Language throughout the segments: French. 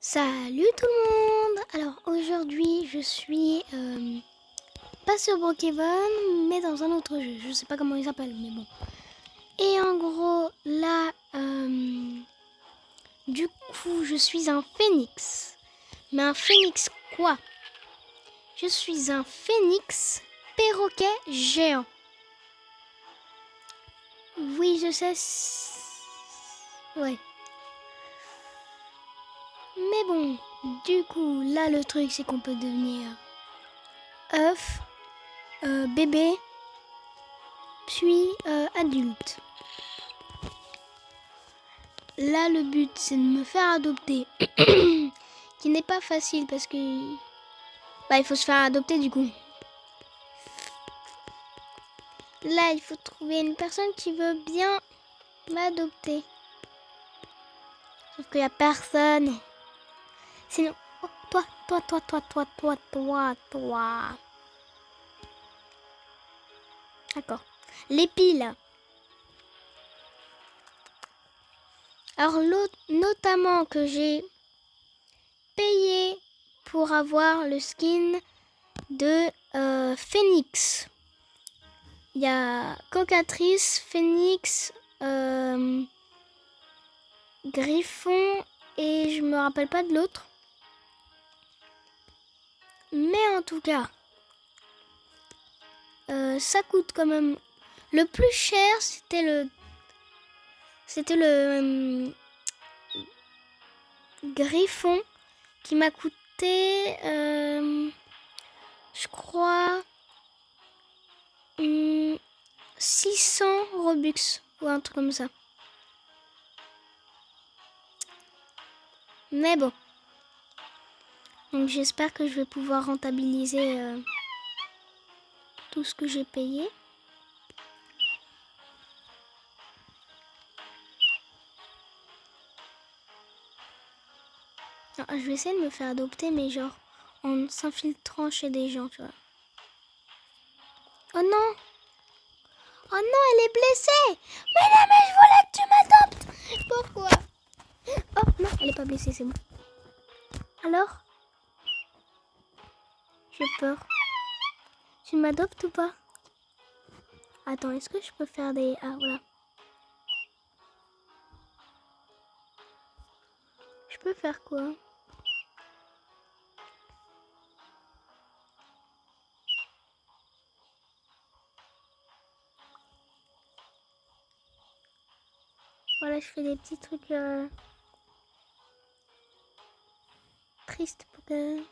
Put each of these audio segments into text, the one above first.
Salut tout le monde. Alors aujourd'hui je suis pas sur Pokémon mais dans un autre jeu. Je sais pas comment il s'appelle mais bon. Et en gros là du coup je suis un phénix. Mais un phénix quoi? Je suis un phénix perroquet géant. Oui je sais. Ouais. Mais bon, du coup là le truc c'est qu'on peut devenir œuf, bébé, puis adulte. Là, le but, c'est de me faire adopter, qui n'est pas facile parce que il faut se faire adopter du coup. Là, il faut trouver une personne qui veut bien m'adopter. Sauf qu'il n'y a personne. Sinon, oh, toi. D'accord. Les piles. Alors, l'autre, notamment que j'ai payé pour avoir le skin de Phoenix. Il y a Cocatrice, Phoenix, Griffon et je me rappelle pas de l'autre. Mais en tout cas, ça coûte quand même. Le plus cher, c'était le Griffon qui m'a coûté, je crois, 600 Robux ou un truc comme ça. Mais bon. Donc j'espère que je vais pouvoir rentabiliser tout ce que j'ai payé. Alors, je vais essayer de me faire adopter, mais genre en s'infiltrant chez des gens, tu vois. Oh non! Oh non, elle est blessée! Mais non, mais je voulais que tu m'adoptes! Pourquoi? Oh non, elle est pas blessée, c'est bon. Alors? J'ai peur. Tu m'adoptes ou pas? Attends, est-ce que je peux faire des... Ah, voilà. Je peux faire quoi? Voilà, je fais des petits trucs tristes pour que...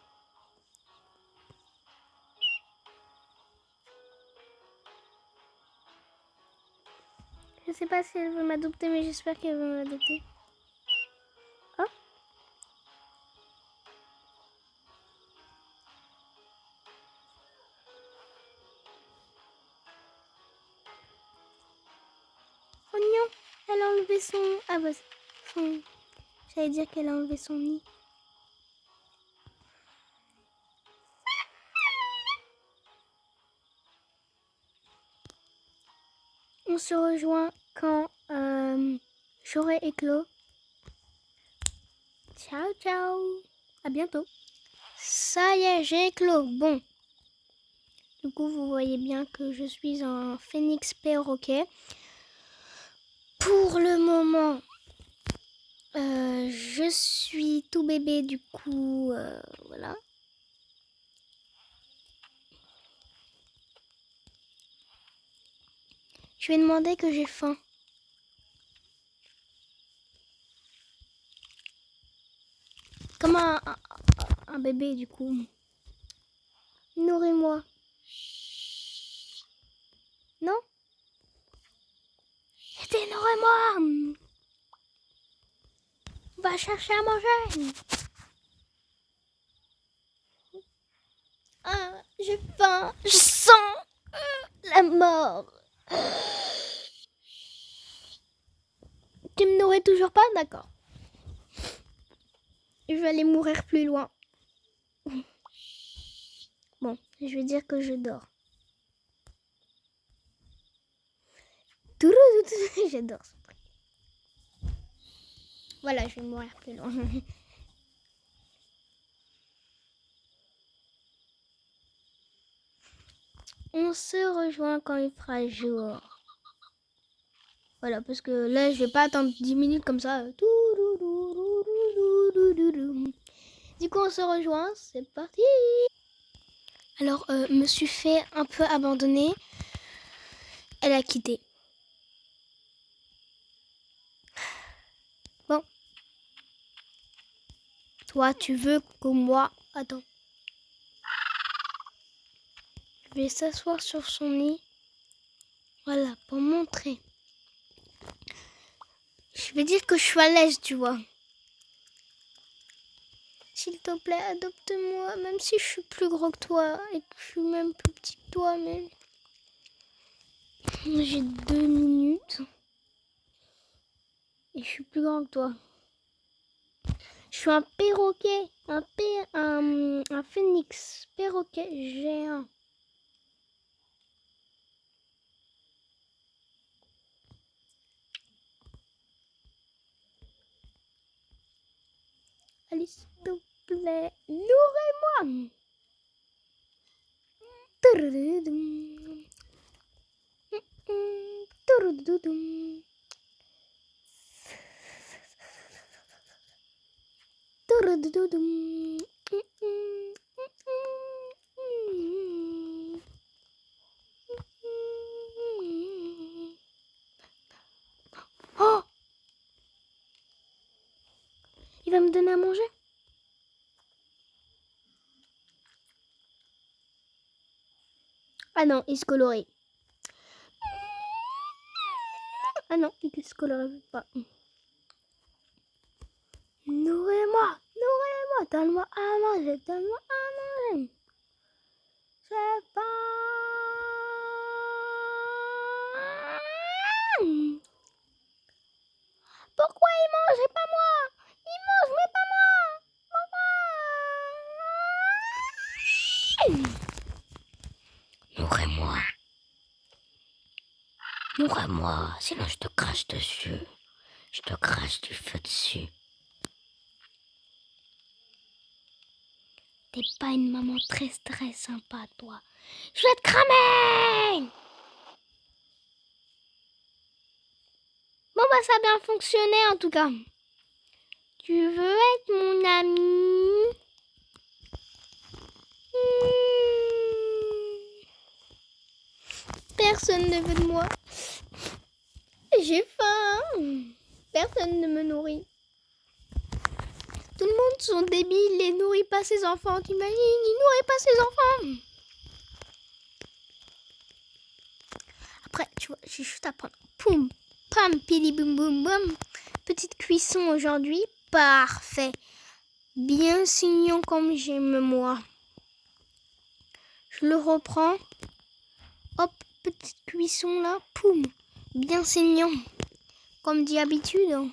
Je sais pas si elle veut m'adopter, mais j'espère qu'elle veut m'adopter. Oh. Oh non, elle a enlevé son... Ah bah, son... J'allais dire qu'elle a enlevé son nid. On se rejoint quand j'aurai éclos. Ciao, ciao. À bientôt. Ça y est, j'ai éclos. Bon. Du coup, vous voyez bien que je suis un phénix perroquet. Pour le moment, je suis tout bébé. Du coup, voilà. Je vais demander que j'ai faim. Comme un bébé, du coup. Nourris-moi. Non? Nourris-moi. Va chercher à manger. Ah, j'ai faim. Je sens la mort. Tu me nourris toujours pas? D'accord. Je vais aller mourir plus loin. Bon, je vais dire que je dors. J'adore ce truc. Voilà, je vais mourir plus loin. on se rejoint quand il fera jour. Voilà, parce que là, je vais pas attendre 10 minutes comme ça. Du coup, on se rejoint, c'est parti. Alors, me suis fait un peu abandonner. Elle a quitté. Bon. Toi, tu veux que moi... Attends. Je vais s'asseoir sur son nid. Voilà, pour montrer. Je vais dire que je suis à l'aise, tu vois. S'il te plaît, adopte-moi, même si je suis plus gros que toi et que je suis même plus petit que toi, mais... J'ai 2 minutes. Et je suis plus grand que toi. Je suis un perroquet, un phénix, perroquet géant. Allez, s'il te plaît, nourris-moi. Oh, il va me donner à manger. Ah non, il se colorait. Ah non, il se colorait pas. Nourris-moi, nourris-moi, donne-moi à manger, donne-moi à manger. C'est pas... Pourquoi il mange et pas moi? Il mange mais pas moi. Nourris-moi. Nourris-moi, sinon je te crache dessus. Je te crache du feu dessus. T'es pas une maman très sympa, toi. Je vais te cramer! Bon bah ça a bien fonctionné en tout cas. Tu veux être mon ami? Personne ne veut de moi. J'ai faim. Personne ne me nourrit. Tout le monde sont débiles, il nourrit pas ses enfants. T'imagines, il nourrit pas ses enfants. Après, tu vois, j'ai juste à prendre. Poum, pam, pili, boum, boum, boum. Petite cuisson aujourd'hui. Parfait. Bien saignant comme j'aime moi. Je le reprends. Hop, petite cuisson là. Poum. Bien saignant. Comme d'habitude.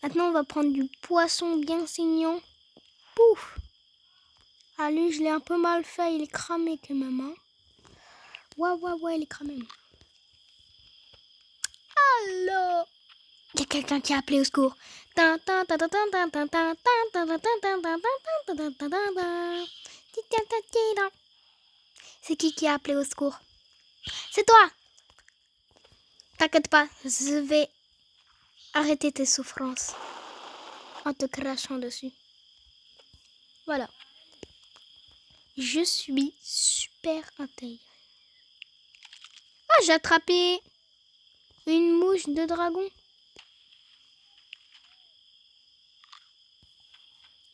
Maintenant, on va prendre du poisson bien saignant. Pouf. Allez, je l'ai un peu mal fait. Il est cramé quand même. Hein. Ouais, il est cramé. Allô? Il y a quelqu'un qui a appelé au secours. C'est qui a appelé au secours? C'est toi! T'inquiète pas, je vais arrêter tes souffrances en te crachant dessus. Voilà. Je suis super intelligent. Ah, j'ai attrapé une mouche de dragon.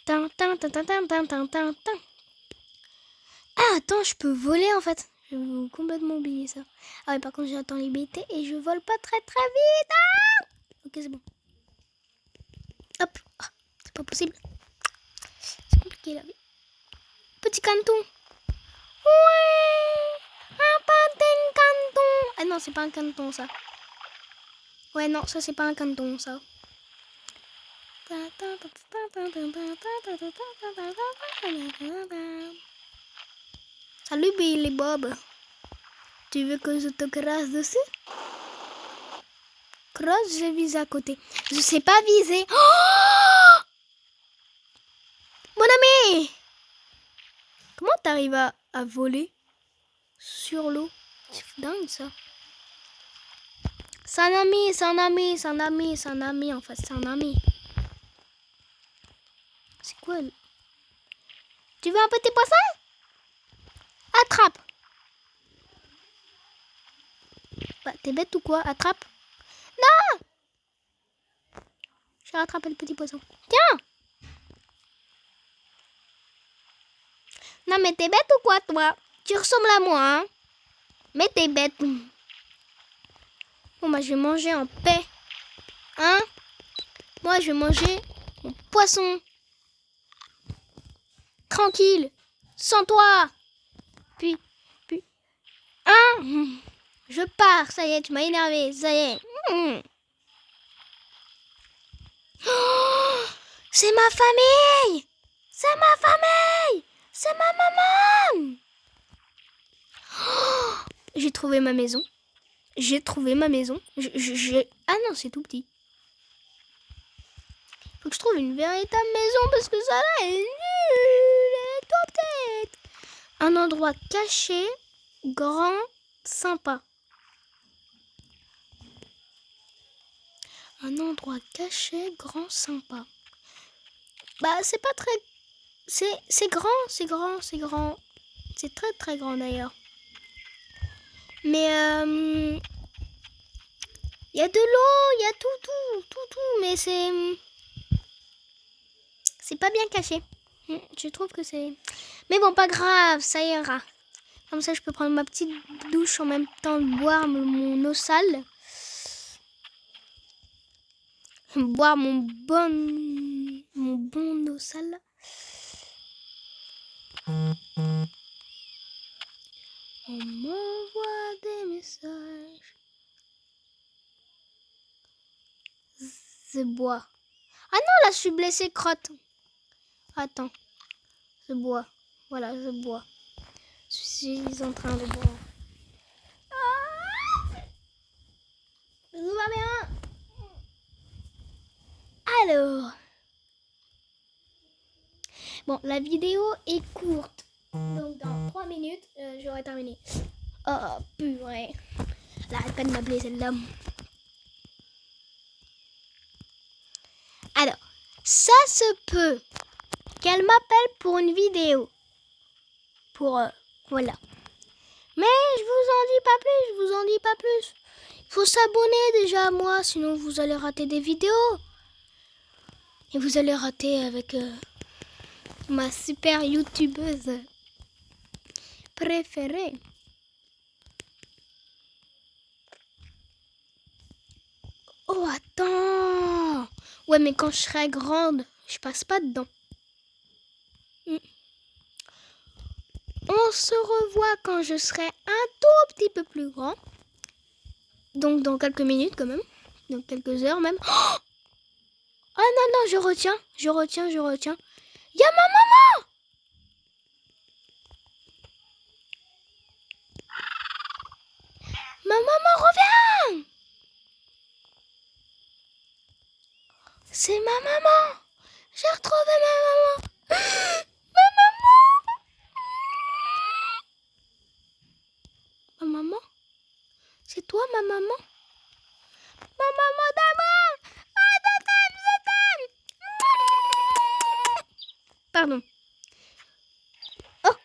Ah, attends, je peux voler en fait. J'ai complètement oublié ça. Ah oui, par contre, j'attends les BT et je vole pas très vite. Ah, ok, c'est bon. Hop. Ah, c'est pas possible. C'est compliqué la vie. Petit canton. Ouais. Un patin canton. Ah non, c'est pas un canton ça. Ouais, non, ça c'est pas un canton ça. Salut Billy Bob. Tu veux que je te crasse dessus? Crosse, je vise à côté. Je sais pas viser. Oh, mon ami! Comment t'arrives à voler? sur l'eau. C'est dingue ça. C'est un ami, c'est un ami, c'est un ami, c'est un ami en fait, c'est un ami. C'est quoi? Tu veux un petit poisson? Attrape. Bah, t'es bête ou quoi? Attrape. Non! J'ai rattrapé le petit poisson. Tiens! Non mais t'es bête ou quoi toi? Tu ressembles à moi, hein? Mais t'es bête. Bon bah je vais manger en paix. Hein? Moi je vais manger mon poisson. Tranquille. Sans toi. Puis. Hein? Je pars. Ça y est, tu m'as énervé. Ça y est. Oh, c'est ma famille. C'est ma famille. C'est ma maman. Oh, j'ai trouvé ma maison. J'ai trouvé ma maison. Ah non, c'est tout petit. Faut que je trouve une véritable maison parce que ça là est nul. Elle est toute petite. Un endroit caché, grand, sympa. Un endroit caché, grand, sympa. Bah, c'est pas très... C'est grand, c'est grand, c'est grand. C'est très très grand d'ailleurs. Mais il y a de l'eau, il y a tout, mais c'est pas bien caché. Je trouve que c'est... Mais bon, pas grave, ça ira. Comme ça, je peux prendre ma petite douche en même temps de boire mon eau sale. Boire mon bon eau sale. On m'envoie des messages. Je bois. Ah non, là, je suis blessée, crotte. Attends. Je bois. Voilà, je bois. Je suis en train de boire. Tout va bien. Alors. Bon, la vidéo est courte. Donc, dans 3 minutes, j'aurai terminé. Oh, purée. Elle arrête pas de m'appeler celle-là. Alors, ça se peut qu'elle m'appelle pour une vidéo. Voilà. Mais je vous en dis pas plus. Il faut s'abonner déjà à moi, sinon vous allez rater des vidéos. Et vous allez rater avec ma super youtubeuse préférée. Oh, attends. Ouais, mais quand je serai grande, je passe pas dedans. On se revoit quand je serai un tout petit peu plus grand. Donc dans quelques minutes quand même. Dans quelques heures même. Oh non, je retiens. Il y a ma maman. Ma maman revient. C'est ma maman. J'ai retrouvé ma maman. Ma maman. Ma maman. C'est toi ma maman. Ma maman d'amour. Ah, je t'aime. Pardon. Oh.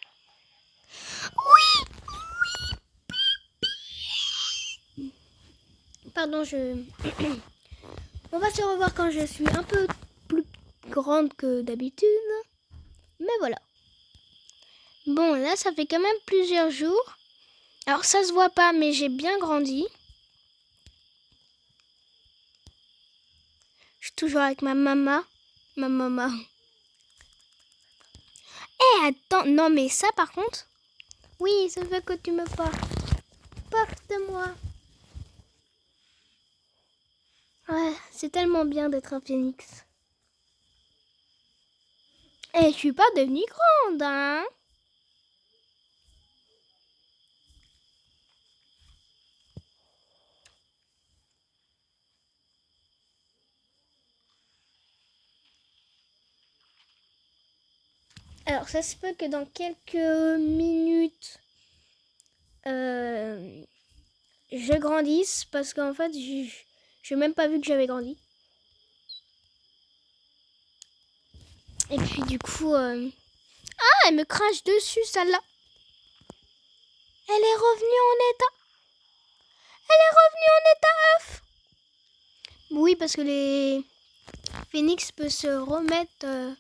Oui. Pardon, On va se revoir quand je suis un peu plus grande que d'habitude. Mais voilà. Bon, là, ça fait quand même plusieurs jours. Alors, ça se voit pas, mais j'ai bien grandi. Je suis toujours avec ma maman. Ma maman. Eh, attends. Non, mais ça, par contre... Oui, ça veut que tu me portes. Porte-moi. Ouais, c'est tellement bien d'être un phénix. Eh, je suis pas devenue grande, hein. Alors, ça se peut que dans quelques minutes, je grandisse parce qu'en fait, je n'ai même pas vu que j'avais grandi. Et puis du coup, ah, elle me crache dessus, celle-là. Elle est revenue en état. Elle est revenue en état œuf. Oui, parce que les phénix peuvent se remettre,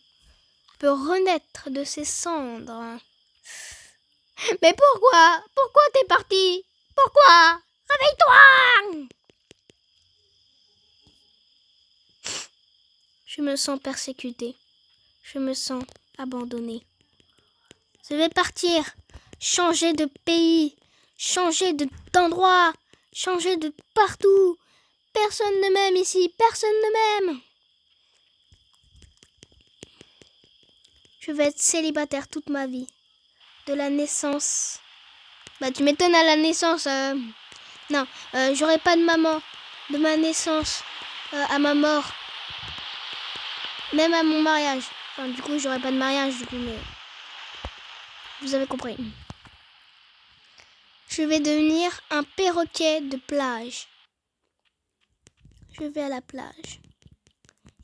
peut renaître de ses cendres. Mais pourquoi? Pourquoi t'es parti? Pourquoi? Réveille-toi! Je me sens persécutée. Je me sens abandonnée. Je vais partir, changer de pays, changer d'endroit, changer de partout. Personne ne m'aime ici, personne ne m'aime. Je vais être célibataire toute ma vie. De la naissance. Bah tu m'étonnes à la naissance. Non, j'aurai pas de maman. De ma naissance à ma mort. Même à mon mariage. Enfin, du coup, j'aurai pas de mariage, du coup, mais... Vous avez compris. Je vais devenir un perroquet de plage. Je vais à la plage.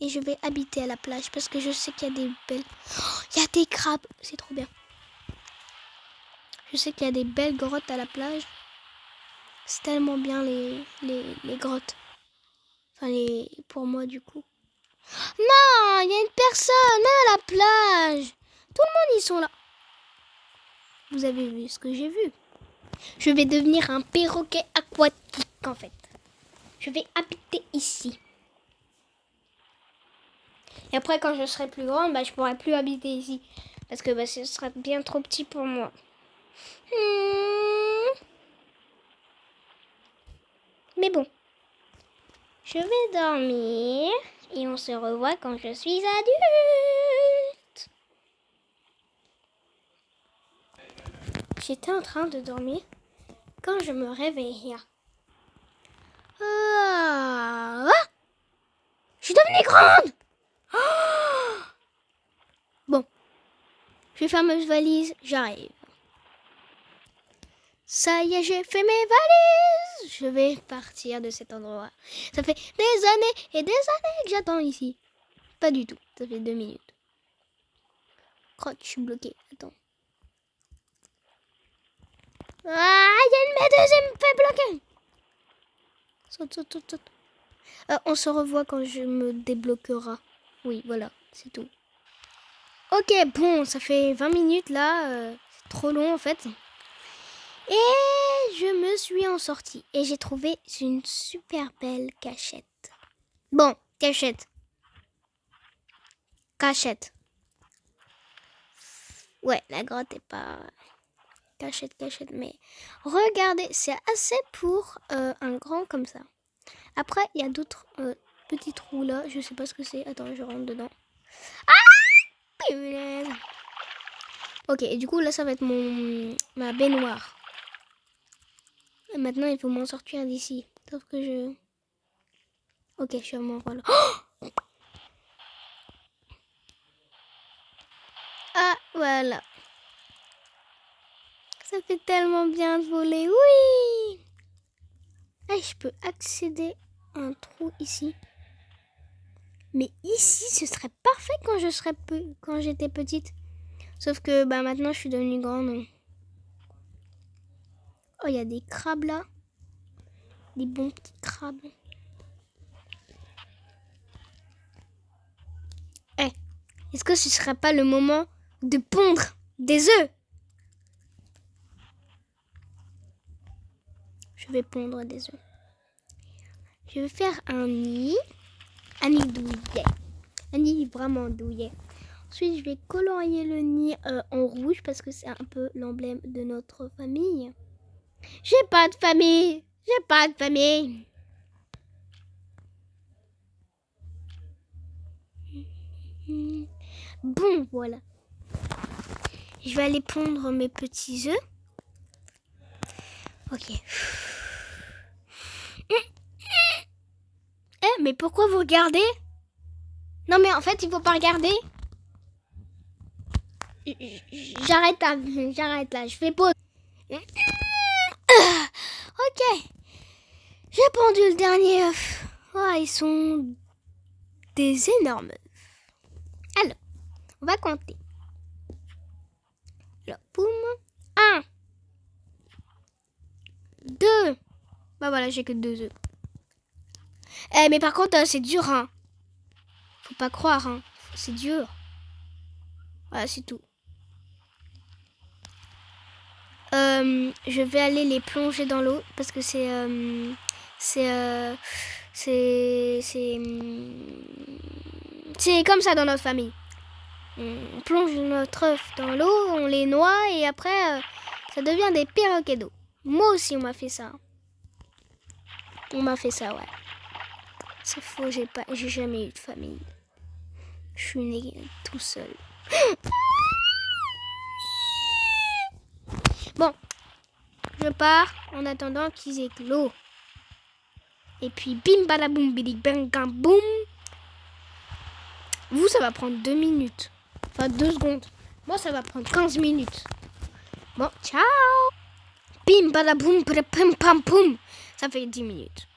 Et je vais habiter à la plage parce que je sais qu'il y a des belles... Oh, il y a des crabes. C'est trop bien. Je sais qu'il y a des belles grottes à la plage. C'est tellement bien les grottes. Enfin, pour moi, du coup. Non, il y a une personne à la plage. Tout le monde, ils sont là. Vous avez vu ce que j'ai vu? Je vais devenir un perroquet aquatique, en fait. Je vais habiter ici. Et après, quand je serai plus grande, je pourrai plus habiter ici. Parce que ce sera bien trop petit pour moi. Mais bon. Je vais dormir. Et on se revoit quand je suis adulte. J'étais en train de dormir quand je me réveille. Je suis devenue grande. Bon, je vais faire mes valises, j'arrive. Ça y est, j'ai fait mes valises. Je vais partir de cet endroit. Ça fait des années et des années que j'attends ici. Pas du tout, ça fait 2 minutes. Crotte, je suis bloquée, attends. Ah, il y a une méduse, elle me fait bloquer. Saute, saute, saute, saute. On se revoit quand je me débloquera. Oui, voilà, c'est tout. Ok, bon, ça fait 20 minutes là. C'est trop long en fait. Et je me suis en sortie. Et j'ai trouvé une super belle cachette. Bon, cachette. Cachette. Ouais, la grotte est pas... Cachette, mais... Regardez, c'est assez pour un grand comme ça. Après, il y a d'autres petits trous là. Je sais pas ce que c'est. Attends, je rentre dedans. Ah! Ok, et du coup, là, ça va être ma baignoire. Et maintenant, il faut m'en sortir d'ici. Sauf que je... Ok, je suis à mon rôle. Oh! Ah, voilà. Ça fait tellement bien de voler. Oui! Ah, je peux accéder à un trou ici. Mais ici, ce serait parfait quand j'étais petite. Sauf que maintenant, je suis devenue grande. Oh, il y a des crabes là. Des bons petits crabes. Est-ce que ce serait pas le moment de pondre des œufs? Je vais pondre des œufs. Je vais faire un nid. Un nid douillet. Un nid vraiment douillet. Ensuite, je vais colorier le nid en rouge parce que c'est un peu l'emblème de notre famille. J'ai pas de famille. J'ai pas de famille. Bon, voilà. Je vais aller pondre mes petits œufs. Ok. Mais pourquoi vous regardez? Non, mais en fait, il faut pas regarder. J'arrête là. Je fais pause. Ok. J'ai pendu le dernier œuf. Oh, ils sont des énormes œufs. Alors, on va compter. Alors, boum. 1, 2. Bah voilà, j'ai que 2 œufs. Mais par contre, c'est dur, hein. Faut pas croire, hein. C'est dur. Voilà, c'est tout. Je vais aller les plonger dans l'eau parce que c'est comme ça dans notre famille. On plonge notre œuf dans l'eau, on les noie et après ça devient des perroquets d'eau. Moi aussi on m'a fait ça. On m'a fait ça, ouais. C'est faux, j'ai jamais eu de famille. Je suis né tout seul. Bon, je pars en attendant qu'ils éclosent. Et puis bim badaboum bidi bang bang boum. Vous, ça va prendre 2 minutes. Enfin 2 secondes. Moi, ça va prendre 15 minutes. Bon, ciao. Bim badaboum pam pam poum. Ça fait 10 minutes.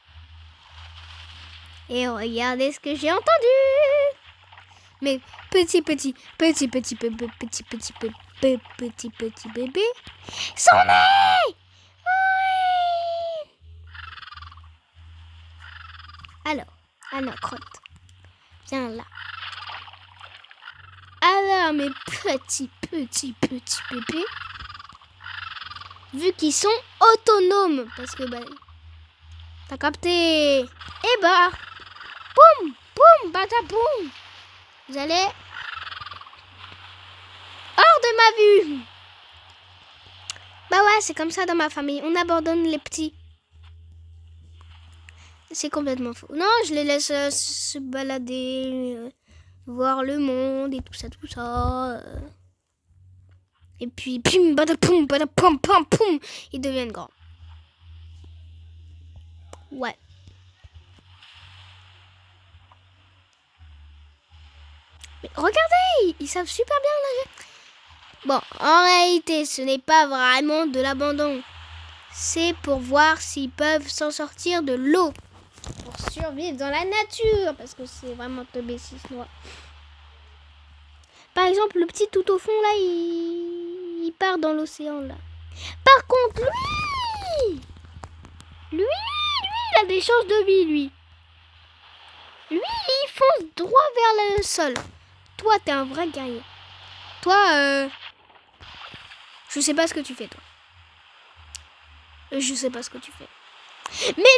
Et regardez ce que j'ai entendu. Mais petit bébés sont nés. Oui. Alors, crotte. Viens là. Alors, mes petits bébés, vu qu'ils sont autonomes, parce que, t'as capté. Et boum, boum, bataboum. Vous allez hors de ma vue. Bah ouais, c'est comme ça dans ma famille. On abandonne les petits. C'est complètement faux. Non, je les laisse se balader, voir le monde et tout ça. Et puis, pim, badapoum, badapam, pam, poum, ils deviennent grands. Ouais. Mais regardez, ils savent super bien nager. Bon, en réalité, ce n'est pas vraiment de l'abandon. C'est pour voir s'ils peuvent s'en sortir de l'eau. Pour survivre dans la nature. Parce que c'est vraiment teubé si se noie. Par exemple, le petit tout au fond, là, il part dans l'océan, là. Par contre, lui, il a des chances de vie, lui. Lui, il fonce droit vers le sol. Toi, t'es un vrai guerrier. Toi, je sais pas ce que tu fais, toi. Je sais pas ce que tu fais. Mais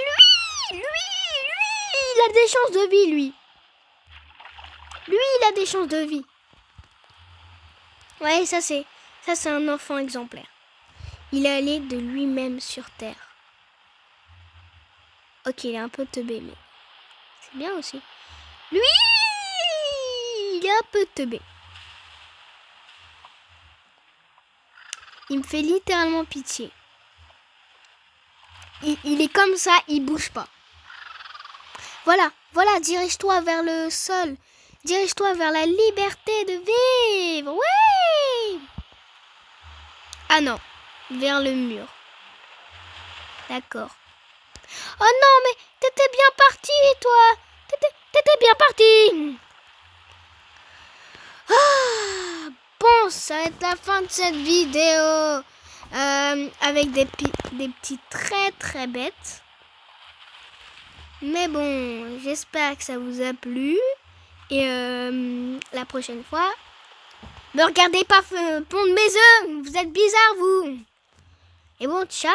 lui, il a des chances de vie, lui. Lui, il a des chances de vie. Ouais, ça c'est un enfant exemplaire. Il est allé de lui-même sur Terre. Ok, il est un peu teubé, mais c'est bien aussi. Lui, il est un peu teubé. Il me fait littéralement pitié. Il est comme ça, il bouge pas. Voilà, dirige-toi vers le sol. Dirige-toi vers la liberté de vivre. Oui! Ah non, vers le mur. D'accord. Oh non, mais t'étais bien parti, toi. T'étais bien parti. Ah, bon, ça va être la fin de cette vidéo. Avec des petits très très bêtes. Mais bon, j'espère que ça vous a plu. Et la prochaine fois, ne regardez pas pondre mes œufs. Vous êtes bizarres, vous. Et bon, ciao.